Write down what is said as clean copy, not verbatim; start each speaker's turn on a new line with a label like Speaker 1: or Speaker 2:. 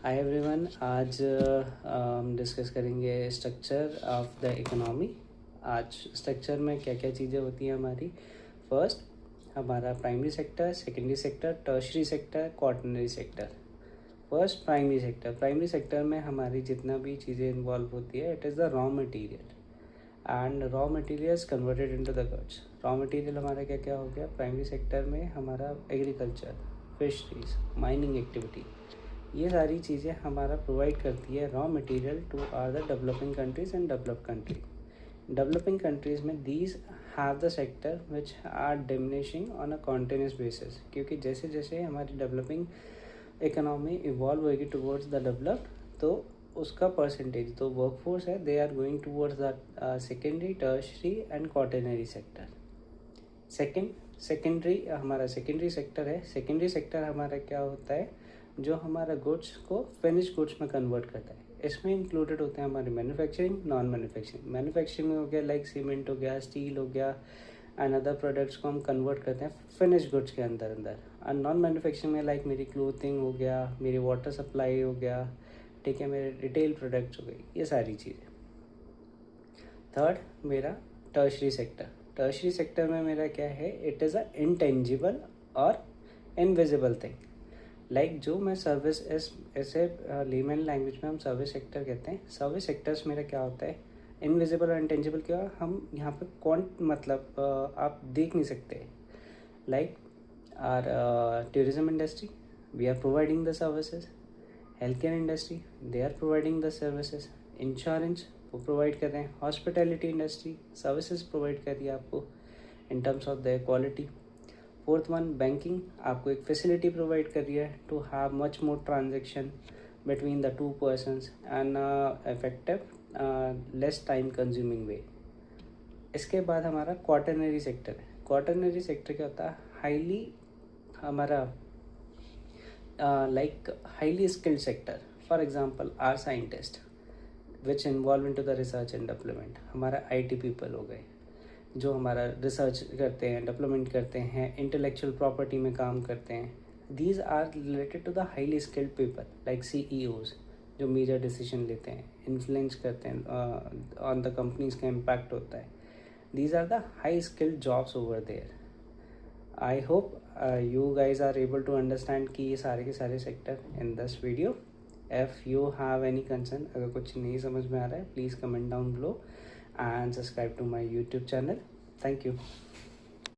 Speaker 1: Hi everyone. आज हम discuss करेंगे स्ट्रक्चर ऑफ द इकोनॉमी। आज स्ट्रक्चर में क्या क्या चीज़ें होती हैं हमारी। फर्स्ट, हमारा primary sector, secondary sector, tertiary sector, quaternary sector. First, primary sector में हमारी जितना भी चीज़ें इन्वॉल्व होती है, it is the raw material and raw materials converted into the goods. Raw material हमारा क्या क्या हो गया प्राइमरी सेक्टर में? हमारा एग्रीकल्चर, फिशरीज, माइनिंग एक्टिविटी, ये सारी चीज़ें हमारा प्रोवाइड करती है raw material to are the developing countries and developed country. Developing countries में these have the sector which are diminishing on a continuous basis, क्योंकि जैसे जैसे हमारी डेवलपिंग इकोनॉमी इवॉल्व होगी टुवर्ड्स द डेवलप्ड, तो उसका परसेंटेज तो वर्कफोर्स है, they are going towards the secondary, tertiary and quaternary sector. Secondary हमारा सेकेंडरी सेक्टर है। सेकेंडरी सेक्टर हमारा क्या होता है? जो हमारा गुड्स को फिनिश गुड्स में कन्वर्ट करता है। इसमें इंक्लूडेड होते हैं हमारी मैन्युफैक्चरिंग, नॉन मैन्युफैक्चरिंग। मैन्युफैक्चरिंग में हो गया लाइक सीमेंट हो गया, स्टील हो गया एंड अदर प्रोडक्ट्स को हम कन्वर्ट करते हैं फिनिश गुड्स के अंदर एंड नॉन मैन्युफैक्चरिंग में लाइक मेरी क्लोथिंग हो गया, मेरी वाटर सप्लाई हो गया, ठीक है, मेरे रिटेल प्रोडक्ट्स हो गए, ये सारी चीज़ें। थर्ड, मेरा टर्शरी सेक्टर। टर्शरी सेक्टर में मेरा क्या है? इट इज़ अ इनटेंजिबल और इनविजिबल थिंग। लाइक जो मैं सर्विस ऐसे लेमन लैंग्वेज में हम सर्विस सेक्टर कहते हैं। सर्विस सेक्टर्स मेरा क्या होता है? इनविजिबल और इंटेंजिबल। क्या हम यहाँ पे कौन मतलब आप देख नहीं सकते। Like are tourism industry, we are providing the services. Health care industry, they are providing the services. Insurance, वो प्रोवाइड कर रहे हैं। हॉस्पिटैलिटी इंडस्ट्री सर्विसेज प्रोवाइड कर रही है आपको in terms of the quality. Fourth one, banking, आपको एक फैसिलिटी प्रोवाइड कर रही है to have much more transaction between the two persons and effective less time consuming way. इसके बाद हमारा क्वार्टरनरी सेक्टर है। क्वार्टरनरी सेक्टर क्या होता है? हाईली हमारा like highly skilled sector. For example are scientist which involve into the research and development. हमारा IT people हो गए जो हमारा रिसर्च करते हैं, डेवलपमेंट करते हैं, इंटेलेक्चुअल प्रॉपर्टी में काम करते हैं। These are related to the highly skilled people like CEOs, जो मेजर डिसीजन लेते हैं, इन्फ्लुएंस करते हैं ऑन द कंपनीज का इम्पैक्ट होता है। These are the high skilled jobs over there. I hope you guys are able to understand कि ये सारे के सारे sector in this video. If you have any concern, अगर कुछ नहीं समझ में आ रहा है, please comment down below and subscribe to my YouTube channel. Thank you.